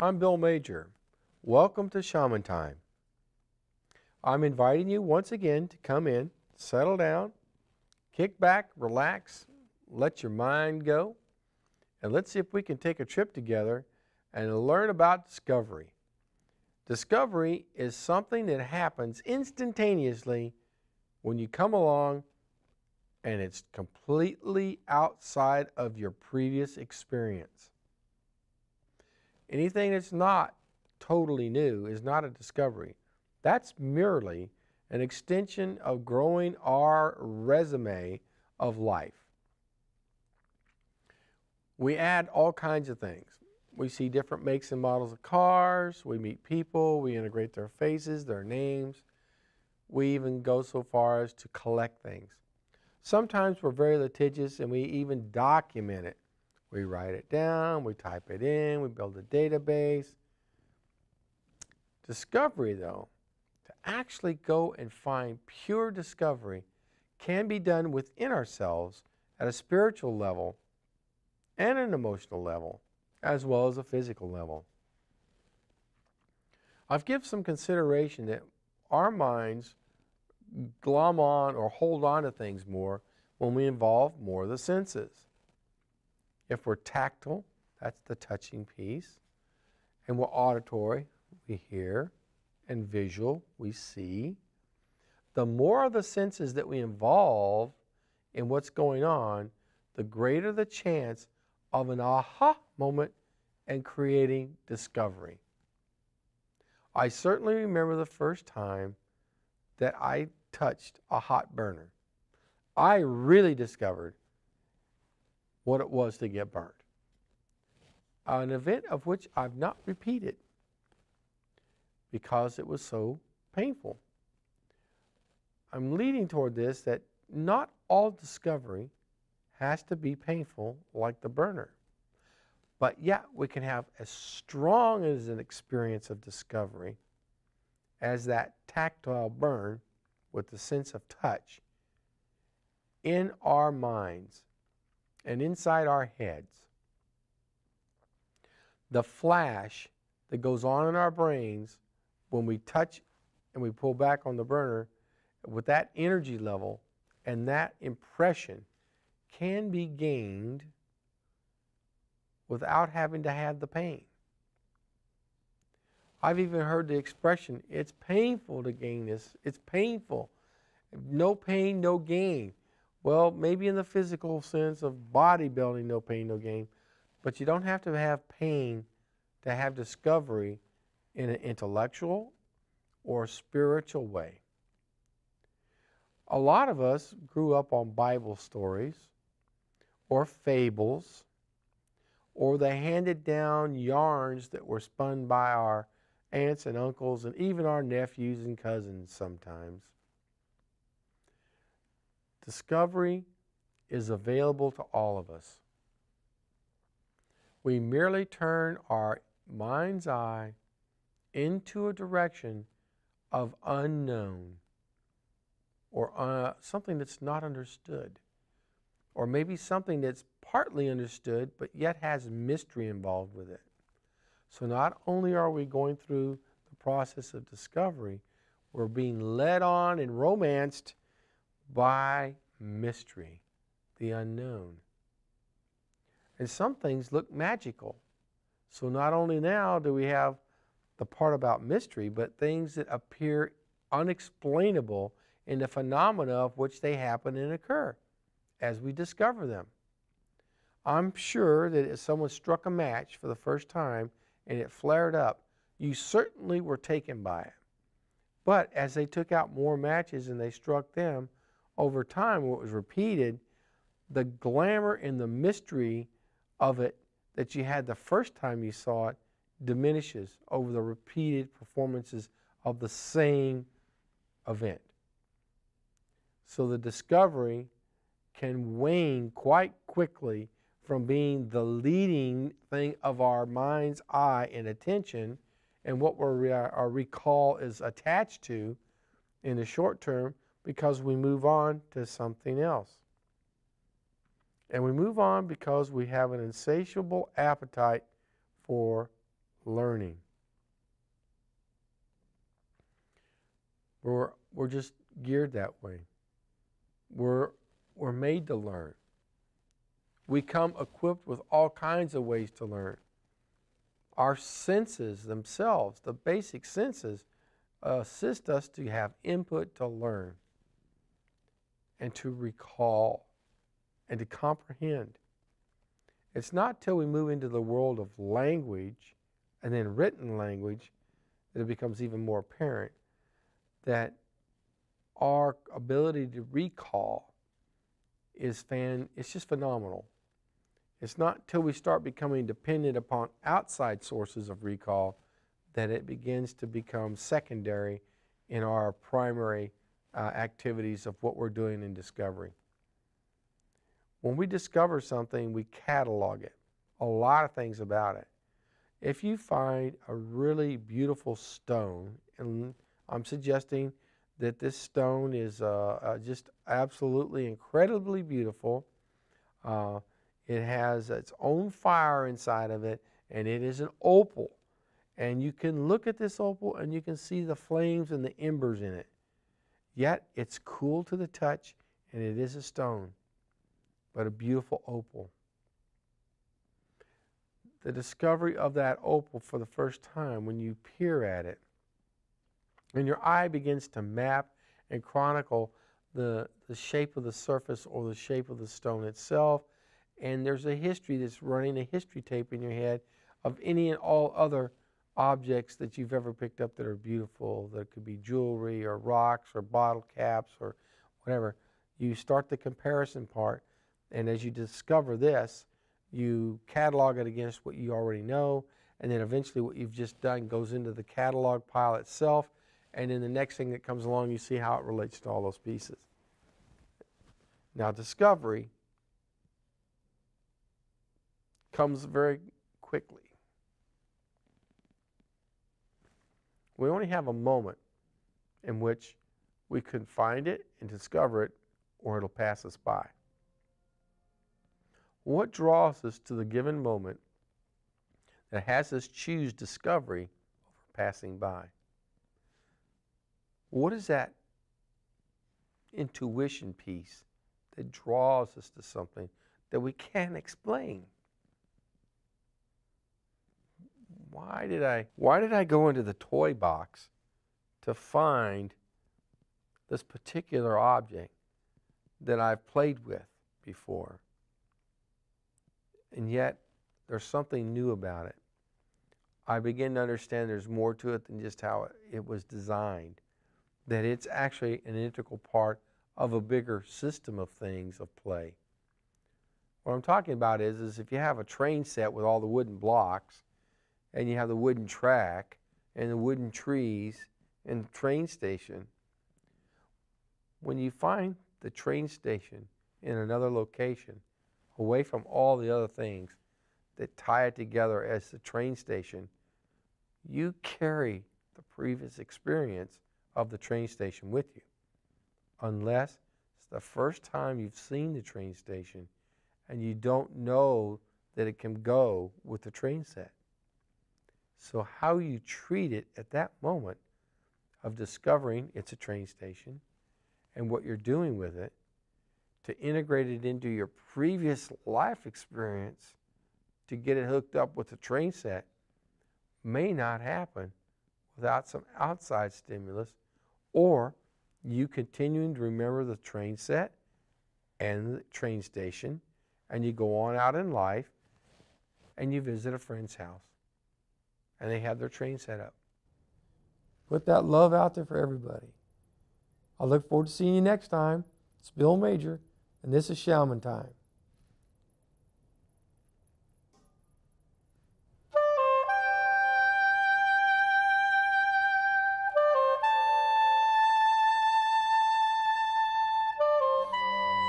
I'm Bill Major. Welcome to Shaman Time. I'm inviting you once again to come in, settle down, kick back, relax, let your mind go, and let's see if we can take a trip together and learn about discovery. Discovery is something that happens instantaneously when you come along and it's completely outside of your previous experience. Anything that's not totally new is not a discovery. That's merely an extension of growing our resume of life. We add all kinds of things. We see different makes and models of cars, we meet people, we integrate their faces, their names. We even go so far as to collect things. Sometimes we're very litigious and we even document it. We write it down, we type it in, we build a database. Discovery, though, to actually go and find pure discovery can be done within ourselves at a spiritual level and an emotional level, as well as a physical level. I've given some consideration that our minds glom on or hold on to things more when we involve more of the senses. If we're tactile, that's the touching piece, and we're auditory, we hear, and visual, we see. The more of the senses that we involve in what's going on, the greater the chance of an aha moment and creating discovery. I certainly remember the first time that I touched a hot burner. I really discovered what it was to get burnt. An event of which I've not repeated because it was so painful. I'm leading toward this that not all discovery has to be painful like the burner. But yet we can have as strong as an experience of discovery as that tactile burn with the sense of touch in our minds and inside our heads. The flash that goes on in our brains when we touch and we pull back on the burner with that energy level and that impression can be gained without having to have the pain. I've even heard the expression, it's painful to gain this. It's painful. No pain, no gain. Well, maybe in the physical sense of bodybuilding, no pain, no gain. But you don't have to have pain to have discovery in an intellectual or spiritual way. A lot of us grew up on Bible stories or fables or the handed down yarns that were spun by our aunts and uncles and even our nephews and cousins sometimes. Discovery is available to all of us. We merely turn our mind's eye into a direction of unknown or something that's not understood, or maybe something that's partly understood but yet has mystery involved with it. So not only are we going through the process of discovery, we're being led on and romanced by mystery, the unknown. And some things look magical. So not only now do we have the part about mystery, but things that appear unexplainable in the phenomena of which they happen and occur as we discover them. I'm sure that if someone struck a match for the first time and it flared up, you certainly were taken by it. But as they took out more matches and they struck them, over time, what was repeated, the glamour and the mystery of it that you had the first time you saw it diminishes over the repeated performances of the same event. So the discovery can wane quite quickly from being the leading thing of our mind's eye and attention and what our recall is attached to in the short term, because we move on to something else. And we move on because we have an insatiable appetite for learning. We're just geared that way. We're made to learn. We come equipped with all kinds of ways to learn. Our senses themselves, the basic senses, assist us to have input to learn and to recall and to comprehend. It's not till we move into the world of language and then written language that it becomes even more apparent that our ability to recall is it's just phenomenal. It's not till we start becoming dependent upon outside sources of recall that it begins to become secondary in our primary activities of what we're doing in discovery. When we discover something, we catalog it, a lot of things about it. If you find a really beautiful stone, and I'm suggesting that this stone is just absolutely incredibly beautiful. It has its own fire inside of it, and it is an opal. And you can look at this opal and you can see the flames and the embers in it. Yet it's cool to the touch, and it is a stone, but a beautiful opal. The discovery of that opal for the first time, when you peer at it, and your eye begins to map and chronicle the shape of the surface or the shape of the stone itself, and there's a history that's running, a history tape in your head of any and all other objects that you've ever picked up that are beautiful. That could be jewelry or rocks or bottle caps or whatever. You start the comparison part, and as you discover this, you catalog it against what you already know, and then eventually what you've just done goes into the catalog pile itself, and then the next thing that comes along, you see how it relates to all those pieces. Now, discovery comes very quickly. We only have a moment in which we can find it and discover it, or it'll pass us by. What draws us to the given moment that has us choose discovery over passing by? What is that intuition piece that draws us to something that we can't explain? Why did I go into the toy box to find this particular object that I've played with before? And yet, there's something new about it. I begin to understand there's more to it than just how it was designed, that it's actually an integral part of a bigger system of things, of play. What I'm talking about is if you have a train set with all the wooden blocks, and you have the wooden track, and the wooden trees, and the train station, when you find the train station in another location, away from all the other things that tie it together as the train station, you carry the previous experience of the train station with you, unless it's the first time you've seen the train station and you don't know that it can go with the train set. So how you treat it at that moment of discovering it's a train station and what you're doing with it to integrate it into your previous life experience to get it hooked up with the train set may not happen without some outside stimulus, or you continuing to remember the train set and the train station, and you go on out in life and you visit a friend's house and they have their train set up. Put that love out there for everybody. I look forward to seeing you next time. It's Bill Major, and this is Shaman Time.